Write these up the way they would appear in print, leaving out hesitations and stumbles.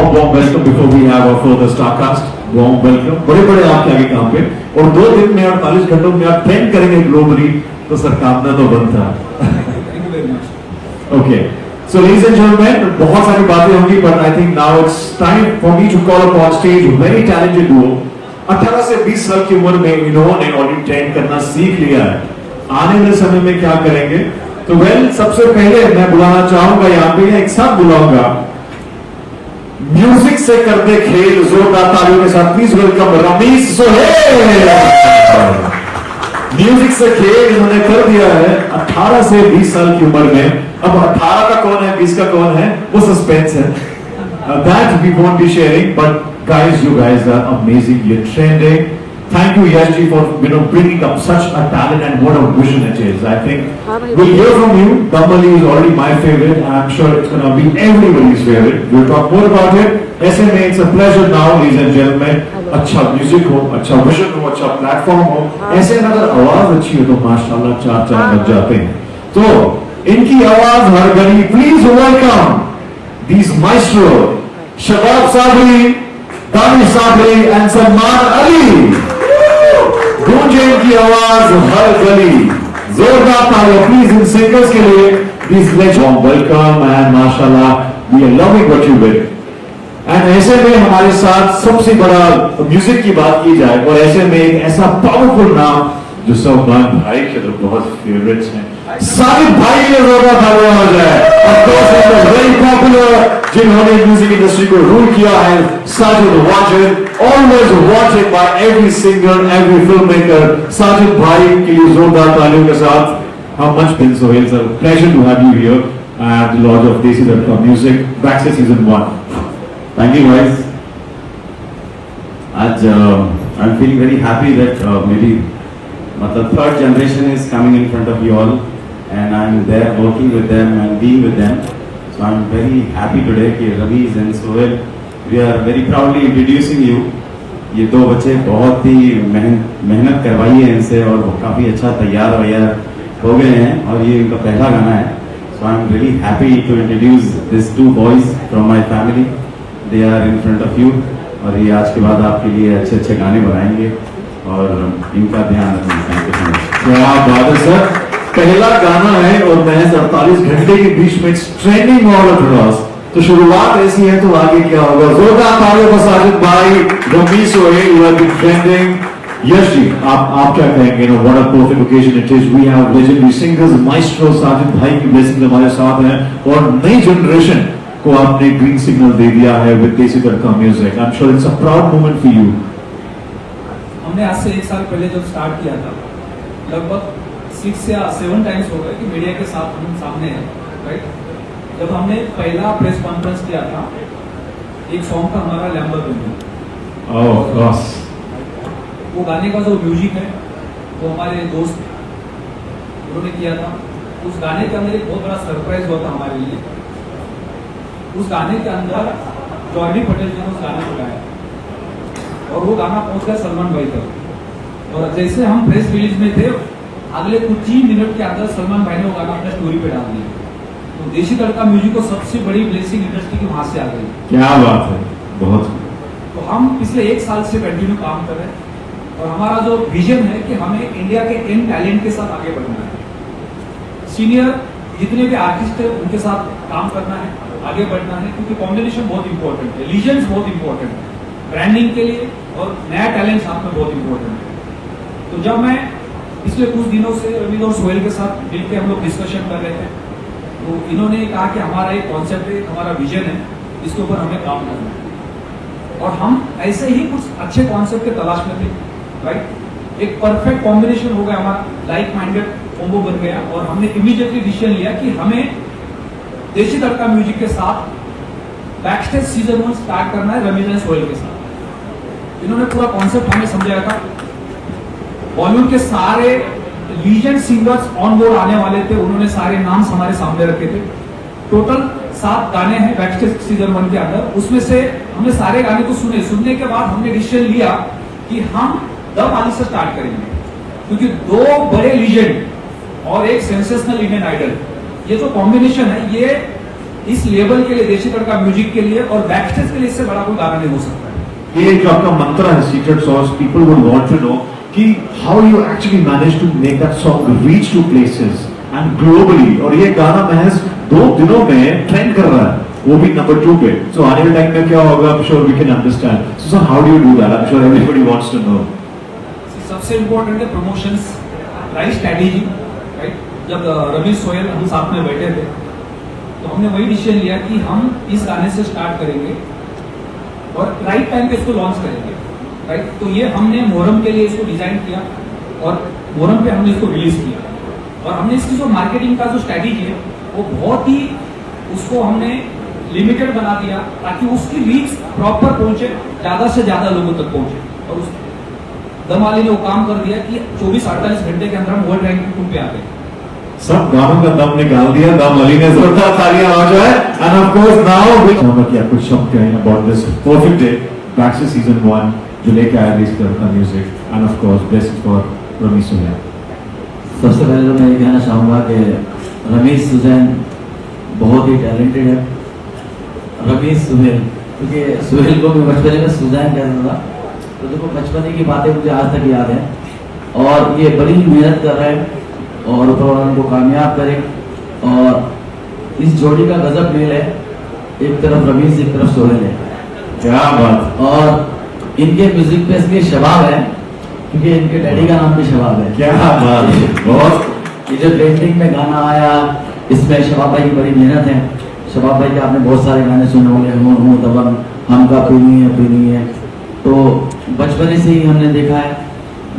warm welcome before we have our further Starcast. Warm welcome. बड़े बड़े आपके आगे काम पे, और 2 दिन में 48 घंटों में आप ट्रेंड करेंगे ग्लोबली, तो सर काम तो बंद था. Thank you very much. Okay. So ladies and gentlemen, बहुत सारी बातें होंगी, but I think now it's time for me to call upon stage a very talented duo. 18 से 20 साल की उम्र में इन्होंने ऑलरेडी ट्रेंड करना सीख लिया है. आने वाले समय में क्या करेंगे? तो सबसे पहले मैं बुलाना चाहूंगा, यहाँ पे एक साथ बुलाऊंगा, म्यूजिक से करते खेल, जोरदार तालियों के साथ please welcome Ramiz Sohail. Music से खेल इन्होंने कर दिया है 18 से 20 साल की उम्र में. अब 18 का कौन है, 20 का कौन है, वो सस्पेंस है. That we won't be sharing, but guys, you guys are amazing. You're trending. Thank you, Yashji, for bringing up such a talent, and what a vision it is. I think we'll hear from you. Dambali is already my favorite, and I'm sure it's gonna be everybody's favorite. We'll talk more about it. SMA, it's a pleasure now, ladies and gentlemen. अच्छा music हो, अच्छा vision हो, अच्छा platform हो, ऐसे में अगर आवाज अच्छी हो तो माशाल्लाह चार बज जाते हैं. तो इनकी आवाज हर गली. Please welcome these maestro Shabab Sabri, Danish Sabri and Salman Ali. गूंजे इनकी आवाज हर गली. जोरदार तालियां प्लीज इन सिंगर्स के लिए. These legends welcome and mashallah we are loving what you did. And ऐसे में हमारे साथ सबसे बड़ा म्यूजिक की बात की जाए, और ऐसे में एक ऐसा पावरफुल नाम जो सलमान भाई के तो बहुत फेवरेट्स हैं, साजिद भाई के लिए जोरदार तालियां हो जाए. ऑफ कोर्स वेरी पॉपुलर, जिन्होंने म्यूजिक इंडस्ट्री को रूल किया है. Sajid Wajid, always wanted bye every singer, every film maker. Sajid भाई के लिए जोरदार तालियों के साथ हम मंच पे. Sohail sir, pleasure to have you here at the launch of desi Datta music backstage season 1. Thank you guys. आज I'm feeling very happy that maybe मतलब third generation is coming in front of you all, and I'm there working with them and being with them. So I'm very happy today कि Rameez and Sohail, we are very proudly introducing you. ये 2 बच्चे बहुत ही मेहनत करवाई है इनसे, और वो काफ़ी अच्छा तैयार हो गए हैं, और ये इनका पहला गाना है. So I'm really happy to introduce these 2 boys from my family. They are in front of you, और ये आज के बाद आपके लिए अच्छे गाने बनाएंगे, और इनका ध्यान रखेंगे. Thank you so much. क्या बात है सर. पहला गाना है और महज 48 घंटे के बीच में ट्रेंडिंग ऑल अक्रॉस. तो शुरुआत ऐसी है तो आगे क्या होगा. जोरदार तालियों पर साजिद भाई, Ramiz Sohail, you have been trending. Yash ji, आप क्या कहेंगे? What a perfect occasion it is. We have legendary singers maestro Sajid भाई की ब्लेसिंग हमारे साथ हैं, और नई जनरेशन को आपने ग्रीन सिग्नल दे दिया है with desi tadka music. I am sure it's a proud moment for you. हमने आज से 1 साल पहले जब स्टार्ट किया था, लगभग 6 या 7 टाइम्स हो गए कि मीडिया के साथ हम सामने हैं, राइट. जब हमने पहला प्रेस कॉन्फ्रेंस किया था, एक सॉन्ग था हमारा लैम्बोर्गिनी. ओह गॉस. वो गाने का जो म्यूजिक है वो हमारे दोस्त उन्होंने किया था. उस गाने के अंदर एक बहुत बड़ा सरप्राइज हुआ था हमारे लिए. उस गाने के अंदर जॉर्डी पटेल जी ने उस गाने को गाया, और वो गाना पहुंच गया सलमान भाई तक. और जैसे हम प्रेस रिलीज में थे, अगले कुछ ही मिनट के अंदर सलमान भाई ने वो गाना अपने स्टोरी पे डाल दिया. तो देसी तड़का म्यूजिक को सबसे बड़ी ब्लेसिंग इंडस्ट्री की वहां से आ गई. क्या बात है. बहुत. तो हम पिछले 1 साल से कंटिन्यू काम कर रहे हैं, और हमारा जो विजन है कि हमें इंडिया के इन टैलेंट के साथ आगे बढ़ना है. सीनियर जितने भी आर्टिस्ट है उनके साथ काम करना है, आगे बढ़ना है, क्योंकि कॉम्बिनेशन बहुत इंपॉर्टेंट है, लीजेंड्स बहुत इंपॉर्टेंट है ब्रांडिंग के लिए, और नया टैलेंट साथ में बहुत इंपॉर्टेंट है. तो जब मैं पिछले कुछ दिनों से रमीज और सोहेल के साथ मिलकर हम लोग डिस्कशन कर रहे थे, तो इन्होंने कहा कि हमारा एक कॉन्सेप्ट है, हमारा विजन है, इसके ऊपर हमें काम करना है. और हम ऐसे ही कुछ अच्छे कॉन्सेप्ट के तलाश में थे, राइट. एक परफेक्ट कॉम्बिनेशन हो गया, हमारा लाइक माइंडेड कॉम्बो बन गया, और हमने इमीडिएटली डिसीजन लिया कि हमें देसी तड़का म्यूजिक के साथ बैकस्टेज सीजन 1 स्टार्ट करना है रमीज एंड सोहेल के साथ. इन्होंने पूरा कॉन्सेप्ट हमें समझाया था. बॉलीवुड के सारे लीजेंड सिंगर्स ऑन बोर्ड आने वाले थे, उन्होंने सारे नाम हमारे सामने रखे थे. टोटल 7 गाने हैं बैकस्टेज सीजन 1 के अंदर. उसमें से हमने सारे गाने को सुनने के बाद हमने डिसीजन लिया कि हम दम आली से स्टार्ट करेंगे, क्योंकि 2 बड़े लीजेंड और एक सेंसेशनल इंडियन आइडल, ये जो कॉम्बिनेशन है ये इस लेवल के लिए, देशी तड़का म्यूजिक के लिए और बैकस्टेज के लिए इससे बड़ा कोई गाना नहीं हो सकता है। ये जो आपका मंत्र है secret sauce, people would want to know कि how you actually manage to make that song reach to places and globally, और ये गाना महज 2 दिनों में ट्रेंड कर रहा है, वो भी नंबर 2 पे। सो आने वाले टाइम में क्या होगा, I am sure we can understand. So sir how do you do that? I am sure everybody wants to know. सबसे इम्पोर्टेंट है प्रमोशंस, राइट स्ट्रैटेजी, राइट। जब रमेश सोहेल हम साथ में बैठे थे तो हमने वही डिसीजन लिया कि हम इस गाने से स्टार्ट करेंगे और राइट टाइम पे इसको लॉन्च करेंगे, राइट। तो ये हमने मोहरम के लिए इसको डिजाइन किया और मोहरम पे हमने इसको रिलीज किया, और हमने इसकी जो मार्केटिंग का जो स्ट्रैटेजी है वो बहुत ही उसको हमने लिमिटेड बना दिया ताकि उसकी रीच प्रॉपर पहुंचे, ज्यादा से ज्यादा लोगों तक पहुंचे। और उस दम वाली ने वो काम कर दिया कि 24-48 घंटे के अंदर हम वर्ल्ड रैंकिंग 2 पे आ गए। सब गानों का दम निकाल दिया, दम अली ने जोरदार तालियां हो जाए। And of course now we क्या कुछ शब्द कहें about this perfect day back से सीजन 1 जो लेके आया इस तरह का music, and of course blessings for Ramesh Suzanne. सबसे पहले तो मैं ये कहना चाहूँगा कि रमेश सुजैन बहुत ही टैलेंटेड है। रमेश सुहेल, क्योंकि सुहेल को मैं बचपन में सुजैन कहता था, तो देखो बचपन की बातें मुझे आज तक याद है। और ये बड़ी मेहनत कर रहे हैं और ऊपर वाला उनको कामयाब करे। और इस जोड़ी का गजब मेल है, एक तरफ रमेश एक तरफ सोहेल है। क्या बात। और इनके म्यूजिक पे इसलिए शबाब है क्योंकि इनके डैडी का नाम भी शबाब है। क्या बात है, बहुत। ये जो ट्रेंडिंग में गाना आया इसमें शबाब भाई की बड़ी मेहनत है। शबाब भाई के आपने बहुत सारे गाने सुने होंगे, दबंग, हमका पीनी है। तो बचपन से ही हमने देखा है,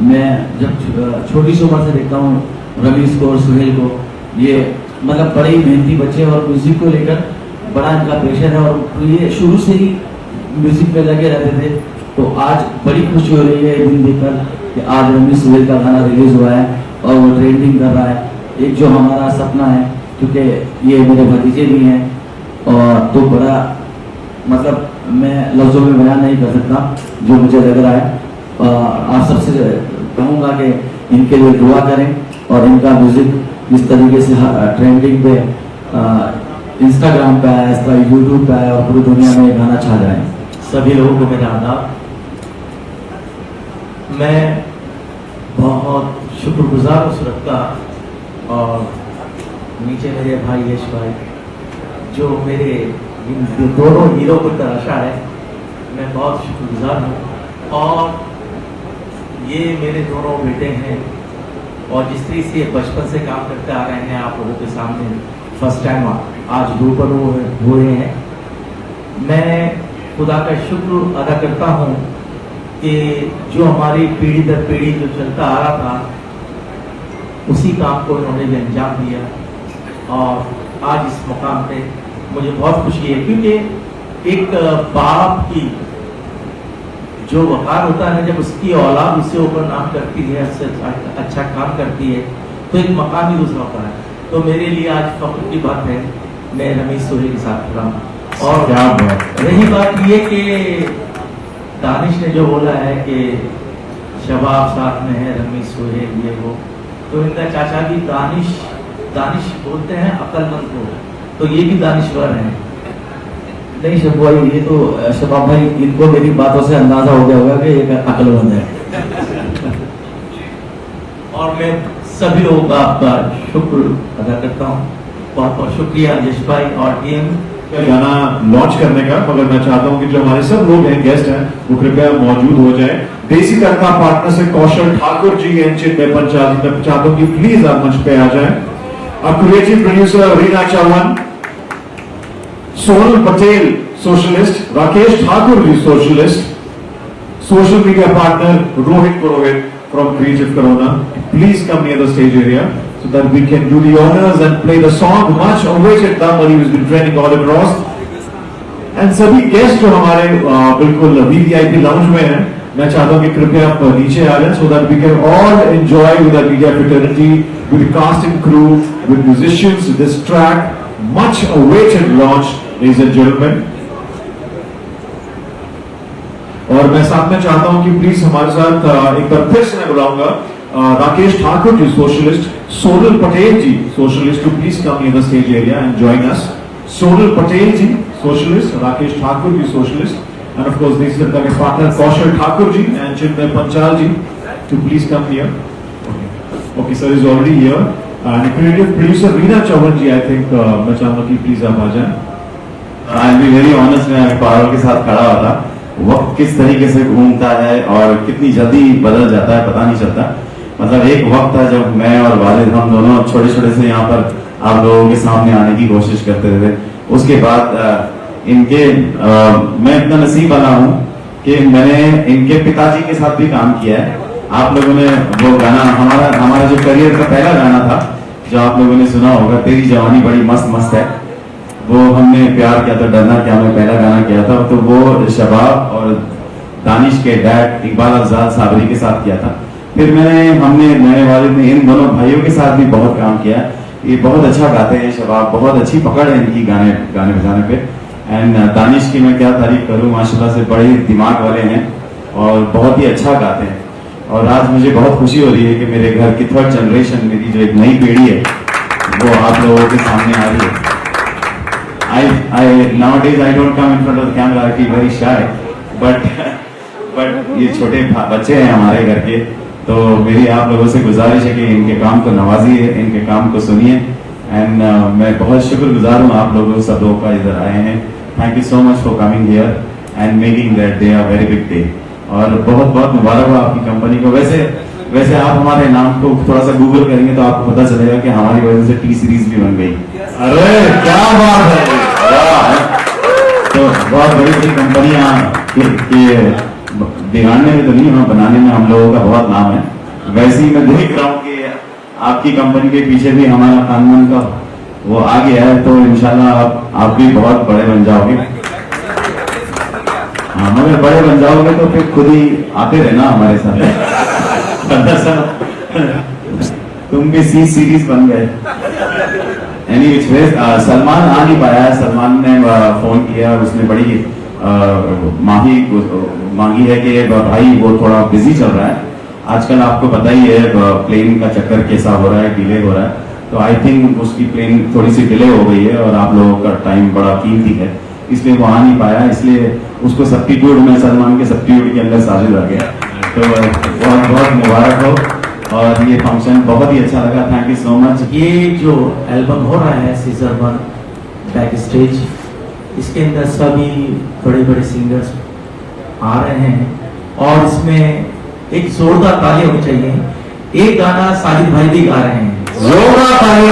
मैं जब छोटी सी उम्र से देखता हूँ रमेश को और सुहेल को, ये मतलब बड़े ही मेहनती बच्चे और म्यूजिक को लेकर बड़ा इनका प्रेशर है और ये शुरू से ही म्यूजिक में लगे रहते थे। तो आज बड़ी खुशी हो रही है ये दिन देखकर कि आज रमेश सुहेल का गाना रिलीज हुआ है और वो ट्रेंडिंग कर रहा है। एक जो हमारा सपना है, क्योंकि ये मेरे भतीजे भी हैं, और तो बड़ा मतलब मैं लफ्जों में बयान नहीं कर सकता जो मुझे लग रहा है। आप सबसे कहूँगा कि इनके लिए दुआ करें और इनका म्यूजिक इस तरीके से ट्रेंडिंग पे इंस्टाग्राम पे आया, इस तरह यूट्यूब पे आया और पूरी दुनिया में गाना छा जाए। सभी लोगों को मेरा आदाब। मैं बहुत शुक्रगुजार उस रब का और नीचे मेरे भाई यश भाई जो मेरे इन दोनों हीरो को तराशा है, मैं बहुत शुक्रगुजार हूँ। और ये मेरे दोनों बेटे हैं और जिस तरीके से बचपन से काम करते आ रहे हैं आप लोगों के सामने फर्स्ट टाइम आज रूबरू हुए हैं। मैं खुदा का शुक्र अदा करता हूँ कि जो हमारी पीढ़ी दर पीढ़ी जो चलता आ रहा था उसी काम को इन्होंने भी अंजाम दिया और आज इस मुकाम पे मुझे बहुत खुशी है, क्योंकि एक बाप की जो वकार होता है जब उसकी औलाद उससे ऊपर नाम करती है, उससे अच्छा काम करती है, तो एक मकाम ही दूसरा होता है। तो मेरे लिए आज फख्र की बात है, मैं रमेश सोहेल के साथ खड़ा हूँ। और क्या बात। रही बात ये कि दानिश ने जो बोला है कि शबाब साथ में है रमेश सोहेल ये वो, तो इनका चाचा भी दानिश बोलते हैं अक्लमंद को, तो ये भी दानिश्वर हैं। नहीं शबाब भाई, ये तो शबाब भाई इनको मेरी बातों से अंदाजा हो गया होगा कि ये अक्लमंद है। और मैं सभी लोगों का आपका शुक्र अदा करता हूँ। बहुत बहुत शुक्रिया यश भाई और टीम गाना लॉन्च करने का। मगर मैं चाहता हूं कि जो हमारे सब लोग हैं, गेस्ट हैं, वो कृपया मौजूद हो जाए। देसी तड़का पार्टनर से कौशल ठाकुर जी हैं चिन्मय पंचाल, मैं चाहता हूं कि प्लीज आप मंच पे आ जाएं। अब creative producer Reena Chauhan, Sonal Patel socialist, Rakesh Thakur ji socialist, social media partner Rohit Purohit from Creative Corona, please come near the stage area so that we can do the honors and play the song much awaited Damali who's been trending all across. And सभी guest जो हमारे बिल्कुल VVIP lounge में हैं, मैं चाहता हूँ कि कृपया आप नीचे आ जाएं so that we can all enjoy with our media fraternity, with the cast and crew, with musicians, this track, much awaited launch, ladies and gentlemen. और मैं साथ में चाहता हूं कि प्लीज हमारे साथ एक बार फिर से मैं बुलाऊंगा Rakesh Thakur ji socialist, Sonal Patel ji socialist, to please come in the stage area and join us Sonal Patel ji, socialist, Rakesh Thakur ji, socialist, and of course these are my partner Kaushal Thakur ji and Chinmay Panchal ji to please come here. Okay, sir is already here. And creative producer Reena Chauhan ji, I think मैं चाहूँगा कि please आप आ जाएं. आई be very honest, मैं पारुल के साथ खड़ा हुआ था. वक्त किस तरीके से घूमता है और कितनी जल्दी बदल जाता है पता नहीं चलता. मतलब एक वक्त था जब मैं और वालिद हम दोनों छोटे छोटे से यहाँ पर आप लोगों के सामने आने की कोशिश करते थे. उसके बाद मैं इतना नसीब वाला हूँ कि मैंने इनके पिताजी के साथ भी काम किया है. आप लोगों ने वो गाना हमारा जो करियर का पहला गाना था जो आप लोगों ने सुना होगा, तेरी जवानी बड़ी मस्त मस्त है, वो हमने प्यार किया था, डरना क्या में पहला गाना किया था. तो वो शबाब और दानिश के डैड इकबाल अफजाल साबरी के साथ किया था. फिर हमने नए वालिद ने इन दोनों भाइयों के साथ भी बहुत काम किया. ये बहुत अच्छा गाते हैं शबाब, बहुत अच्छी पकड़ है इनकी गाने बजाने पे. एंड दानिश की मैं क्या तारीफ करूं, माशाल्लाह से बड़े दिमाग वाले हैं और बहुत ही अच्छा गाते हैं. और आज मुझे बहुत खुशी हो रही है कि मेरे घर की थर्ड जनरेशन, मेरी जो एक नई पीढ़ी है वो आप लोगों के सामने आ रही है. Nowadays I don't come in front of the camera, I feel very shy, but ये छोटे बच्चे हैं हमारे घर के, तो मेरी आप लोगों से गुजारिश है कि इनके काम को नवाजिए, इनके काम को सुनिए. एंड मैं बहुत शुक्रगुजार हूँ आप लोगों सब लोगों का इधर आए हैं. Thank you so much for coming here and making that day a very big day. और बहुत बहुत मुबारक हो आपकी कंपनी को. वैसे आप हमारे नाम को थोड़ा सा गूगल करेंगे तो आपको पता चलेगा कि हमारी वजह से टी सीरीज भी बन गई. अरे क्या बात है. तो बहुत बड़ी बड़ी कंपनियां बिगाड़ने में तो नहीं, वहाँ बनाने में हम लोगों का बहुत नाम है. वैसे ही मैं देख रहा हूँ कि आपकी कंपनी के पीछे भी हमारा खानदान का वो आ गया है, तो इंशाल्लाह आप भी बहुत बड़े बन जाओगे. हाँ, मगर बड़े बन जाओगे तो फिर खुद ही आते रहना हमारे साथ. तुम भी सी सीरीज बन गए. सलमान आ नहीं पाया है. सलमान ने फोन किया, उसने बड़ी माफी मांगी है कि भाई वो थोड़ा बिजी चल रहा है आजकल. आपको पता ही है प्लेन का चक्कर कैसा हो रहा है, डिले हो रहा है. तो आई थिंक उसकी प्लेन थोड़ी सी डिले हो गई है और आप लोगों का टाइम बड़ा कीमती है, इसलिए वो आ नहीं पाया. इसलिए उसको सब्स्टिट्यूट में सलमान के सब्स्टिट्यूट के अंदर साजिद आ गया. तो बहुत बहुत मुबारक हो और ये फंक्शन बहुत ही अच्छा लगा. Thank you so much. ये जो एल्बम हो रहा है सीजन 1 बैक स्टेज, इसके अंदर सभी बड़े बड़े सिंगर्स आ रहे हैं और इसमें एक जोरदार ताली होनी चाहिए. एक गाना साजिद भाई भी गा रहे हैं. जोरदार ताली.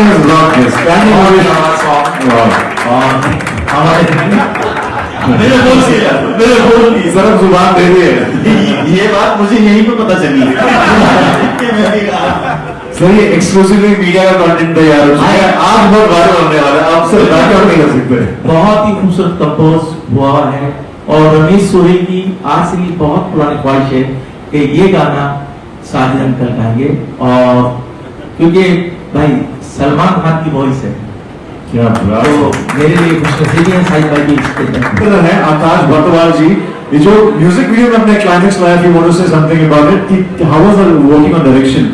मेरे बोल की सरफ जुबान दे दिए. ये बात मुझे यहीं पे पता चली कि मैं भी गा रहा हूं. सर ये एक्सक्लूसिवली मीडिया का कंटेंट तैयार हो चुका है. आज बहुत वायरल होने वाला है, आपसे बैकआउट नहीं कर सकते. बहुत ही खूबसूरत कंपोज हुआ है और रमेश सोहेल की आज से भी बहुत पुरानी ख्वाहिश है कि ये गाना साजिद अंकल गाएंगे. और क्योंकि भाई सलमान खान की वॉइस है क्या बात तो मेरे लिए खुशनसीबी है साजिद भाई की इसके है. आकाश भट्टवाल जी, ये जो म्यूजिक वीडियो में अपने क्लाइमेक्स लाया, you want to say something about it कि how was the working on direction?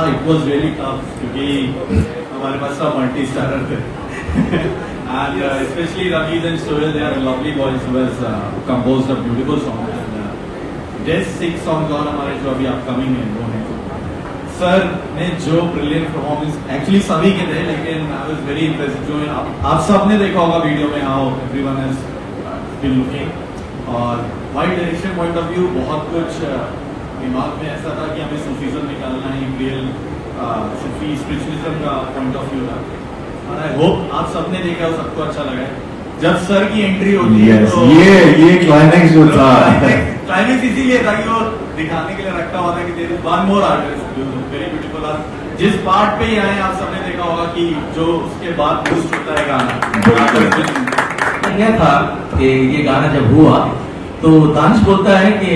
It was really tough क्योंकि हमारे पास सब मल्टी स्टारर थे and especially Ramesh and Sohail, they are lovely boys who has composed a beautiful song. And just 6 songs और हमारे जो अभी अपकमिंग है वो हैं. सर ने जो ब्रिलियंट परफॉर्मेंस एक्चुअली सभी के थे, लेकिन आई वाज वेरी इम्प्रेस्ड. जो आप सबने देखा होगा वीडियो में how everyone has been looking. और wide direction point of view बहुत कुछ दिमाग में ऐसा था कि हमें सूफीज़म निकालना है, रियल सूफी स्पिरिचुअलिज्म का पॉइंट ऑफ व्यू था. और आई होप आप सबने देखा हो, सबको अच्छा लगा है. जब सर की एंट्री होती है Yes, तो ये क्लाइमेक्स जो था, क्लाइमेक्स इसीलिए था कि वो दिखाने के लिए रखा हुआ था कि there is one more artist very beautiful. और जिस पार्ट पे ही आए आप सबने देखा होगा कि जो उसके बाद बूस्ट होता है गाना. क्या था कि ये गाना जब हुआ तो दानिश बोलता है कि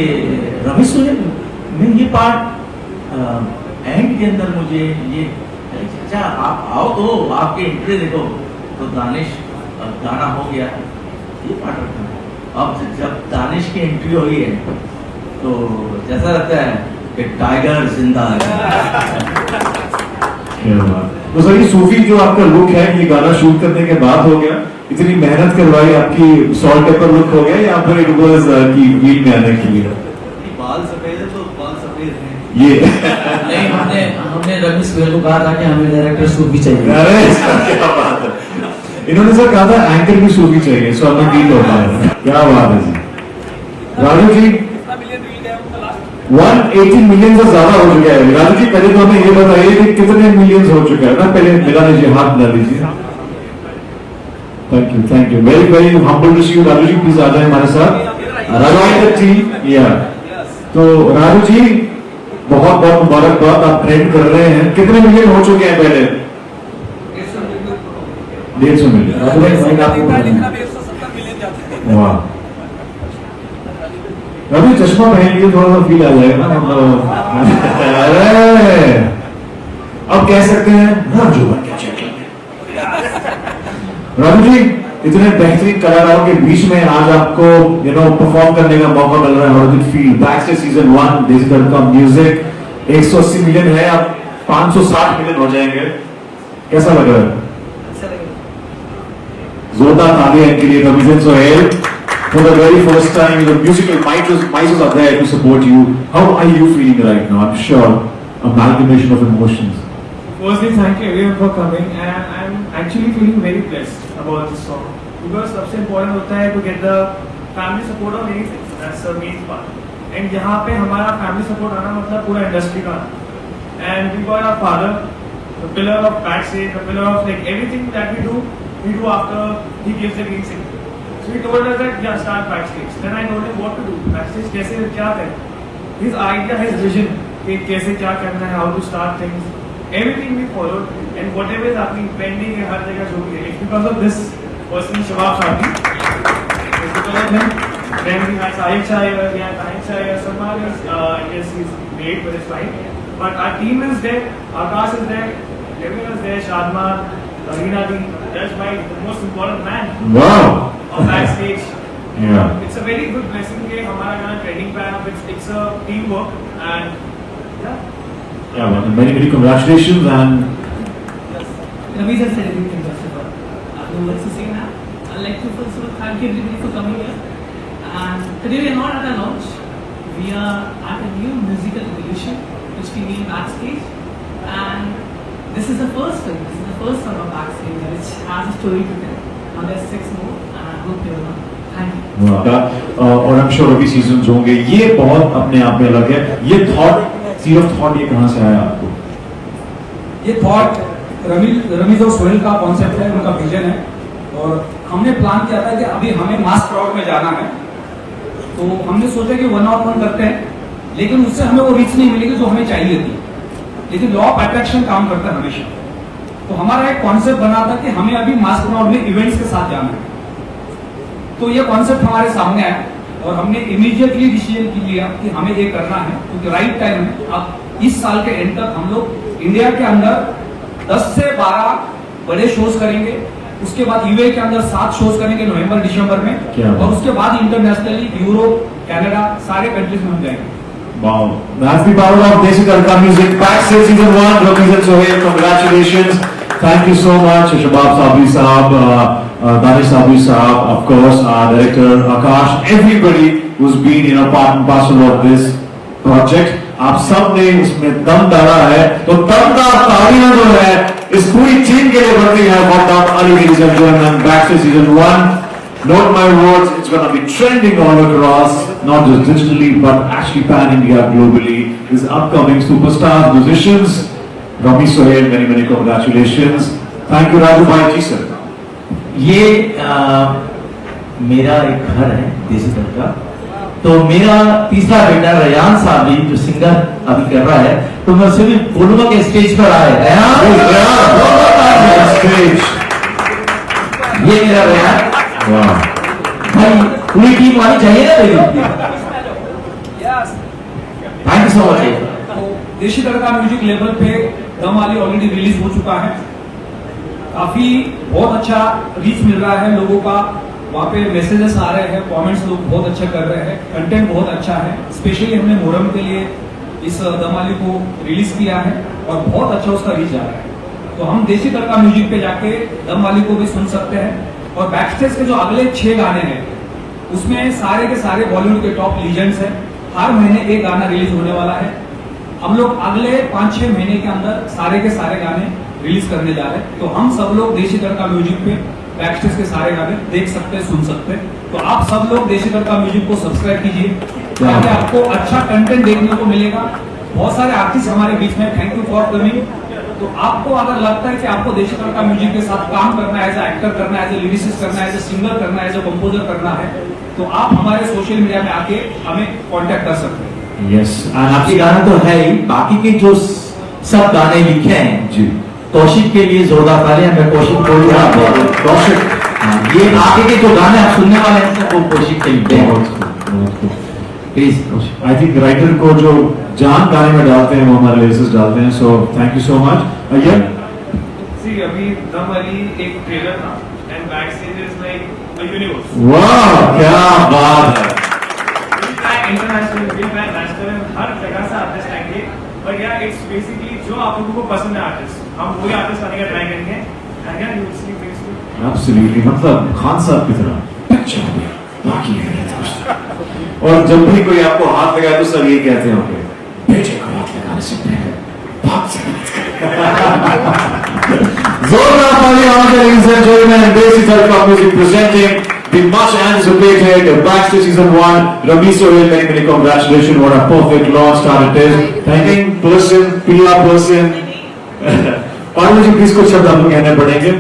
रमेश सोहेल में ये पार्ट एंड के अंदर मुझे ये, अच्छा आप आओ तो आपके इंटरव्यू देखो. तो दानिश गाना हो गया, ये पार्ट रखना है. अब जब दानिश की एंट्री हुई है तो जैसा लगता है कि टाइगर जिंदा है. क्या बात। तो सर ये सूफी जो आपका लुक है, ये गाना शूट करने के बाद हो गया, इतनी मेहनत करवाई, आपकी सॉल्ट पेपर लुक हो गया, या फिर इट वाज की फील्ड में आने के लिए? बाल सफेद है तो बाल सफेद हैं। ये नहीं, हमने रमेश गोयल को कहा था कि हमें डायरेक्टर सूफी चाहिए। अरे सर, क्या बात है। इन्होंने सर कहा था एंकर भी सूफी चाहिए, सो हमें डील होता है। क्या बात है जी। राजू जी 180 मिलियन से ज्यादा हो चुका है। राजू जी पहले तो हमें ये बताइए कि कितने मिलियंस हो चुका है ना, पहले मिला लीजिए, हाथ मिला लीजिए। Thank you very very humble to see you. Raju ji please आ जाए हमारे साथ। राजू जी या तो राजू जी बहुत बहुत मुबारकबाद, आप ट्रेंड कर रहे हैं। कितने मिलियन हो चुके हैं पहले? 150 मिलियन। राजू भाई आपको वाह, अभी चश्मा पहन लिए थोड़ा सा फील आ जाएगा ना, मतलब अरे अब कह सकते हैं राजू बन के चेक। राजू जी इतने बेहतरीन कलाकारों के बीच में आज आपको परफॉर्म करने का मौका मिल रहा है। How do you feel? Back से सीजन 1 देसी तड़का म्यूजिक 180 मिलियन है, अब 560 मिलियन हो जाएंगे, कैसा लग रहा है? जोरदार तालियां इनके लिए Ramiz Sohail. For the very first time, the musical mices are there to support you. How are you feeling right now? I'm sure amalgamation of emotions. Firstly, thank you everyone for coming, and I'm actually feeling very blessed about this song because सबसे important होता है to get the family support on anything. That's the main part. And यहाँ पे हमारा family support आना मतलब पूरा industry का आना. And we got our father, the pillar of backstage, the pillar of like everything that we do after he gives the green signal. So he told us that yeah, start backstage. Then I told him what to do. Backstage कैसे क्या करें? His idea, his vision कि कैसे क्या करना है, how to start things. Everything we followed, and whatever is happening, pending है हर जगह जो भी है. It's because of this person, Shabab Shadi. It's because of him. Then we had Sahib Chaya, we had Tahir Chaya. Salman is, I guess he's late with his flight. But our team is there. Akash is there. Everyone is there. Shadman, Rahina Di, Judge Bhai, the most important man. Wow. On backstage. Yeah. It's a very good blessing कि हमारा गाना trending पे आया. It's a teamwork and yeah. Yeah, well, many congratulations and Ramesh has said everything first of all. I have no words to say now. I'd like to first of all thank everybody for coming here. And today we are not at a launch. We are at a new musical evolution which we name Backstage. And this is the first film. This is the first song of Backstage which has a story to tell. Now there's 6 more and I hope you're all. Thank you. और I'm sure अभी seasons होंगे। ये बहुत अपने आप में अलग है। ये सीड ऑफ थॉट ये कहाँ से आया आपको? ये थॉट रमीज और सोहेल का कॉन्सेप्ट है, उनका विजन है। और हमने प्लान किया था कि अभी हमें मास क्राउड में जाना है, तो हमने सोचा कि 1-on-1 करते हैं, लेकिन उससे हमें वो रीच नहीं मिलेगी जो हमें चाहिए थी। लेकिन लॉ ऑफ अट्रैक्शन काम करता है हमेशा। तो हमारा एक कॉन्सेप्ट बना था कि हमें अभी मास क्राउड में इवेंट्स के साथ जाना है। तो ये कॉन्सेप्ट हमारे सामने आया और हमने इमीडिएटली डिसीजन लिया कि हमें ये करना है, क्योंकि राइट टाइम है। अब इस साल के एंड तक हम लोग इंडिया के अंदर 10 से 12 बड़े शोज करेंगे। उसके बाद यूए के अंदर 7 शोज करेंगे नवंबर दिसंबर में, और उसके बाद इंटरनेशनली यूरोप, कनाडा, सारे कंट्रीज में हम जाएंगे। Wow, that's the power of Desi Tadka Music. Backstage season 1, Ramesh and Sohail, congratulations. Thank you so much, Shabab Sabri Saab, Danish Sabri Saab, of course, our director Akash, everybody who's been part and parcel of this project. आप सब ने इसमें दम डाला है, तो दमदार तालियां जो है इस पूरी टीम के लिए बढ़ती है। बहुत बहुत Ali ladies and gentlemen, Backstage season 1. Note my words, it's going to be trending all across, not just digitally, but actually pan-India globally. These upcoming superstars, musicians, Ramesh Sohail, many congratulations. Thank you, Raju Bhai ji sir. ये मेरा एक घर है देसी तड़का। तो मेरा तीसरा बेटा रयान साहब भी जो सिंगर अभी कर रहा है, तो मैं उससे भी बोलूंगा कि स्टेज पर आए। Stage. ये मेरा रयान Wow. भाई, पूरी टीम आनी चाहिए ना मेरी। Thank you so much. देशी तड़का म्यूजिक लेवल पे दम वाली ऑलरेडी रिलीज हो चुका है। काफी बहुत अच्छा रीच मिल रहा है लोगों का, वहाँ पे मैसेजेस आ रहे हैं, कमेंट्स लोग बहुत अच्छा कर रहे हैं, कंटेंट बहुत अच्छा है। स्पेशली हमने मोहर्रम के लिए इस दम वाली को रिलीज किया है और बहुत अच्छा उसका रीच आ रहा है। तो हम देसी तड़का म्यूजिक पे जाके दम वाली को भी सुन सकते हैं। और बैकस्टेज के जो अगले 6 गाने हैं उसमें सारे के सारे बॉलीवुड के टॉप लीजेंड्स हैं। हर महीने एक गाना रिलीज होने वाला है। हम लोग अगले 5-6 महीने के अंदर सारे के सारे गाने रिलीज करने जा रहे हैं। तो हम सब लोग देसी तड़का म्यूजिक पे बैकस्टेज के सारे गाने देख सकते हैं, सुन सकते हैं। तो आप सब लोग देसी तड़का म्यूजिक को सब्सक्राइब कीजिए ताकि आपको अच्छा कंटेंट देखने को मिलेगा। बहुत सारे आर्टिस्ट हमारे बीच में, थैंक यू फॉर कमिंग। तो आपको अगर लगता है कि आपको देसी तड़का म्यूजिक के साथ काम करना है, एज ए एक्टर करना है, एज ए लिरिसिस्ट करना है, एज ए सिंगर करना है, एज ए कंपोजर करना है, तो आप हमारे सोशल मीडिया में आके हमें कांटेक्ट कर सकते हैं। यस, आपके गाना तो है ही, बाकी के जो सब गाने लिखे हैं जी, कौशिक के लिए जोरदार तालियां। मैं कौशिक को कौशिक, ये आगे के जो गाने आप सुनने वाले हैं सब वो कौशिक के लिखे हैं। Please Kaushik. I think writer को जो जान गाने में डालते हैं वो हमारे लिरिसिस्ट डालते हैं। So thank you so much. See, अभी दम वाली एक ट्रेलर था and backstage is like a universe. वाह, क्या बात है। We'll try international, we'll try national, हर जगह से आर्टिस्ट आएंगे। But yeah, it's basically जो आप लोगों को पसंद है आर्टिस्ट, हम वही आर्टिस्ट आने का ट्राई करेंगे। And yeah, you will see very soon. Absolutely, मतलब खान साहब की तरह पिक्चर में बाकी है नहीं कुछ। और जब भी कोई आपको हाथ लगाए तो सर ये कहते होंगे, बेटे को हाथ लगाने से पहले बाप से बात करें। जोरदार तालियां आगे ladies and gentlemen, Desi Tadka Music presenting the much anticipated Backstage Season 1. Ramesh Sohail, many many congratulations. What a perfect launch start it is. Thanking person, PR person. Parul ji please कुछ शब्द आपको कहने पड़ेंगे।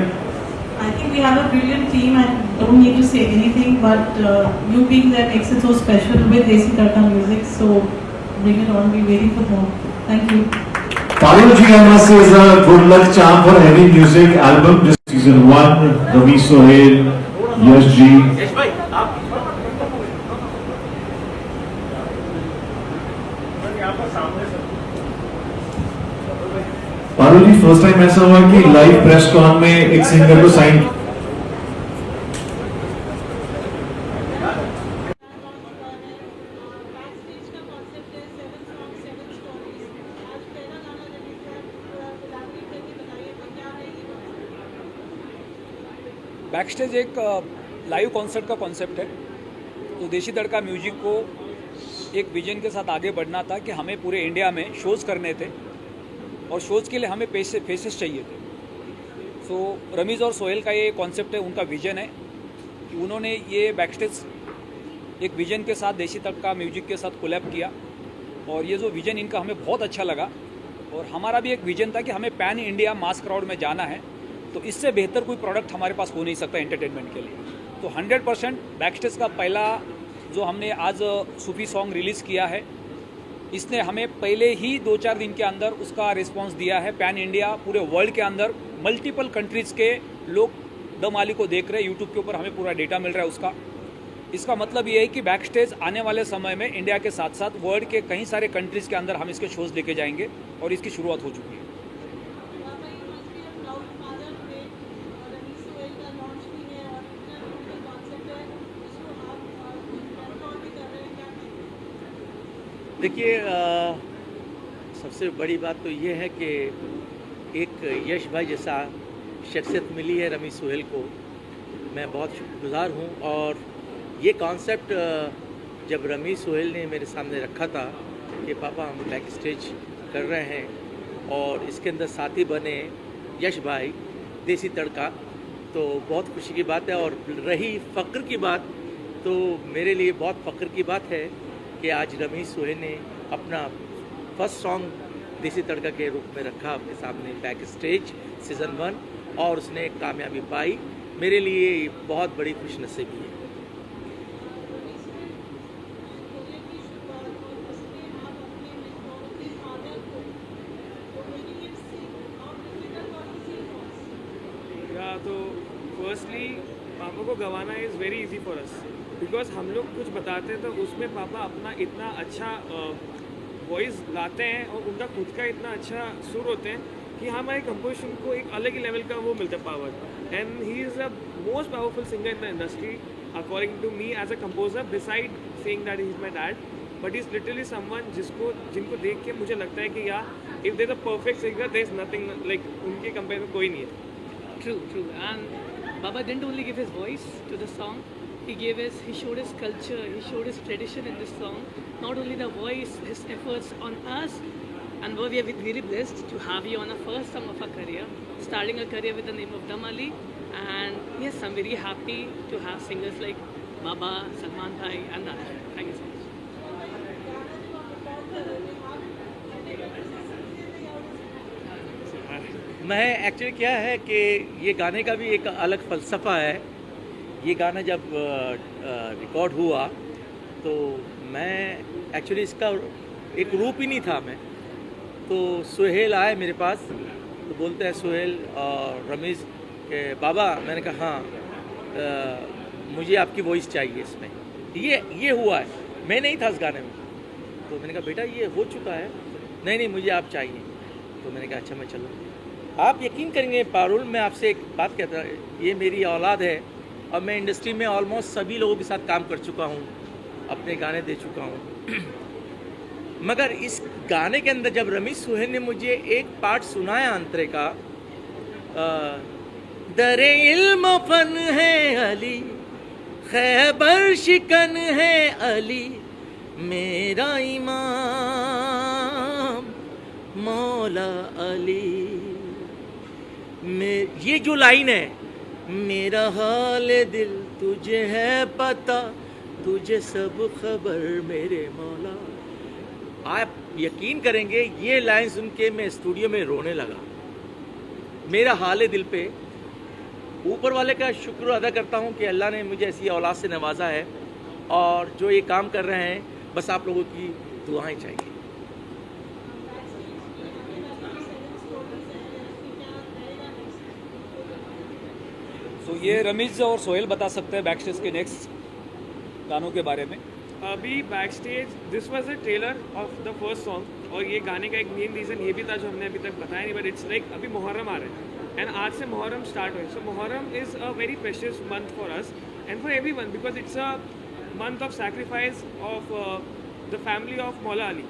I think we have a brilliant team and don't need to say anything, but you being there makes it so special with Desi Tadka Music. So bring it on, we're waiting for more. Thank you. Parul ji, I must say, is a good luck charm for heavy music album. This season 1, Ramesh Sohail, Yash ji. Parul ji, first time ऐसा हुआ कि live press cone में एक singer को sign backstage एक live concert का concept है। तो देसी तड़का म्यूजिक को एक विजन के साथ आगे बढ़ना था कि हमें पूरे इंडिया में शोज़ करने थे और शोज़ के लिए हमें फेसेस चाहिए थे। सो रमीज़ और सोहेल का ये कॉन्सेप्ट है, उनका विजन है कि उन्होंने ये बैकस्टेज एक विजन के साथ देसी तड़का म्यूजिक के साथ कोलैब किया और ये जो विजन इनका हमें बहुत अच्छा लगा। और हमारा भी एक विजन था कि हमें पैन इंडिया मास क्राउड में जाना है, तो इससे बेहतर कोई प्रोडक्ट हमारे पास हो नहीं सकता एंटरटेनमेंट के लिए। तो 100% बैकस्टेज का पहला जो हमने आज सूफी सॉन्ग रिलीज़ किया है, इसने हमें पहले ही 2-4 दिन के अंदर उसका रिस्पांस दिया है। पैन इंडिया पूरे वर्ल्ड के अंदर मल्टीपल कंट्रीज़ के लोग दम वाली को देख रहे हैं। यूट्यूब के ऊपर हमें पूरा डेटा मिल रहा है उसका। इसका मतलब ये है कि बैकस्टेज आने वाले समय में इंडिया के साथ साथ वर्ल्ड के कई सारे कंट्रीज़ के अंदर हम इसके शोज़ लेके जाएंगे और इसकी शुरुआत हो चुकी है। देखिए, सबसे बड़ी बात तो ये है कि एक यश भाई जैसा शख्सियत मिली है रमीश सोहेल को। मैं बहुत शुक्रगुजार हूँ। और ये कॉन्सेप्ट जब रमीश सोहेल ने मेरे सामने रखा था कि पापा हम बैक स्टेज कर रहे हैं और इसके अंदर साथी बने यश भाई देसी तड़का, तो बहुत खुशी की बात है। और रही फ़ख्र की बात, तो मेरे लिए बहुत फ़ख्र की बात है कि आज रमीश सोहेल ने अपना फर्स्ट सॉन्ग देसी तड़का के रूप में रखा आपके सामने बैक स्टेज सीज़न 1 और उसने कामयाबी पाई। मेरे लिए बहुत बड़ी खुशनसीबी है। तो फर्स्टली पापा को गवाना is very easy for us, because हम लोग कुछ बताते हैं तो उसमें पापा अपना इतना अच्छा वॉइस गाते हैं और उनका खुद का इतना अच्छा सुर होते हैं कि हमारे कंपोजिशन को एक अलग ही लेवल का वो मिलता है power. And he is the most powerful singer in the industry according to me as a composer, beside saying that he is my dad. But is literally someone जिनको देख के मुझे लगता है कि यार if they the perfect singer there is nothing like उनके compare में कोई नहीं है. True. And Baba didn't only give his voice to the song, he showed his culture, he showed his tradition in this song. Not only the voice, his efforts on us, and we are really blessed to have you on our first song of our career, starting a career with the name of Dam Ali. And yes, I'm very happy to have singers like Baba, Salman Bhai, and others. Thank you so much. मैं actually क्या है कि ये गाने का भी एक अलग फ़लसफ़ा है. ये गाना जब रिकॉर्ड हुआ तो मैं एक्चुअली इसका एक रूप ही नहीं था मैं. तो सुहेल आए मेरे पास तो बोलते हैं सुहेल और रमीज़ के बाबा, मैंने कहा हाँ मुझे आपकी वॉइस चाहिए इसमें. ये हुआ है, मैं नहीं था इस गाने में. तो मैंने कहा बेटा ये हो चुका है. नहीं मुझे आप चाहिए. तो मैंने कहा अच्छा मैं चलूँ. आप यकीन करेंगे पारुल, मैं आपसे एक बात कहता हूँ, ये मेरी औलाद है और मैं इंडस्ट्री में ऑलमोस्ट सभी लोगों के साथ काम कर चुका हूँ, अपने गाने दे चुका हूँ. मगर इस गाने के अंदर जब रमीज़ सुहेल ने मुझे एक पार्ट सुनाया अंतरे का, दरे इल्म फन है अली, खैबर शिकन है अली, मेरा इमाम मौला अली. ये जो लाइन है, मेरा हाल दिल तुझे है पता, तुझे सब खबर मेरे मौला. आप यकीन करेंगे ये लाइन सुन के मैं स्टूडियो में रोने लगा. मेरा हाल दिल पे ऊपर वाले का शुक्र अदा करता हूँ कि अल्लाह ने मुझे ऐसी औलाद से नवाजा है, और जो ये काम कर रहे हैं बस आप लोगों की दुआएं चाहिए. तो ये रमीज़ और सोहेल बता सकते हैं बैक स्टेज के नेक्स्ट गानों के बारे में. अभी back stage this was a trailer of the first song, और ये गाने का एक मेन रीज़न ये भी था जो हमने अभी तक बताया नहीं, बट इट्स लाइक अभी मुहर्रम आ रहा है एंड आज से मुहर्रम स्टार्ट हुए. So Muharram is a very precious month for us and for every one, because it's a month of sacrifice of the family of Maula Ali.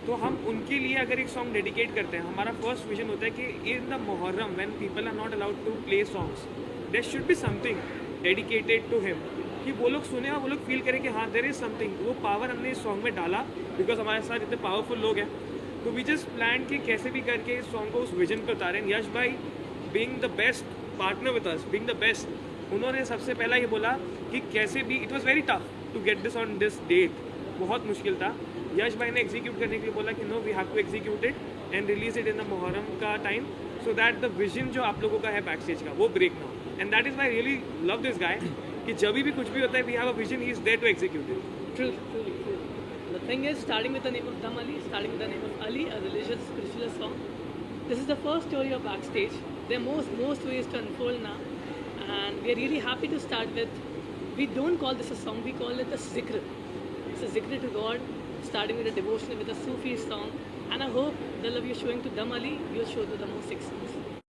तो हम उनके लिए अगर एक सॉन्ग डेडिकेट करते हैं, हमारा फर्स्ट विजन होता है कि in the Muharram when people are not allowed to play songs, there should be something dedicated to him, कि वो लोग सुने और वो लोग फील करें कि हाँ देयर इज समथिंग. वो पावर हमने इस सॉन्ग में डाला बिकॉज हमारे साथ इतने पावरफुल लोग हैं. तो वी जस्ट प्लान कि कैसे भी करके इस सॉन्ग को उस विजन पे उतारें. यश भाई being the best partner with us, being the best, उन्होंने सबसे पहला ये बोला कि कैसे भी, it was very tough to get this on this date, बहुत मुश्किल था. यश भाई ने एग्जीक्यूट करने के लिए बोला कि no we have to execute it and release it in the Muharram का time, so that the vision जो आप लोगों का है बैक स्टेज का वो ब्रेक ना हो. And that is why really love this guy, कि जब भी कुछ भी होता है we have a vision, he is there to execute it. True. The thing is, starting with the name of Dam Ali, starting with the name of Ali, a religious, spiritual song. This is the first story of Backstage. There are most ways to unfold now, and we are really happy to start with. We don't call this a song; we call it a zikr. It's a zikr to God, starting with a devotion with a Sufi song. And I hope the love you're showing to Dam Ali, you'll show to the most six songs.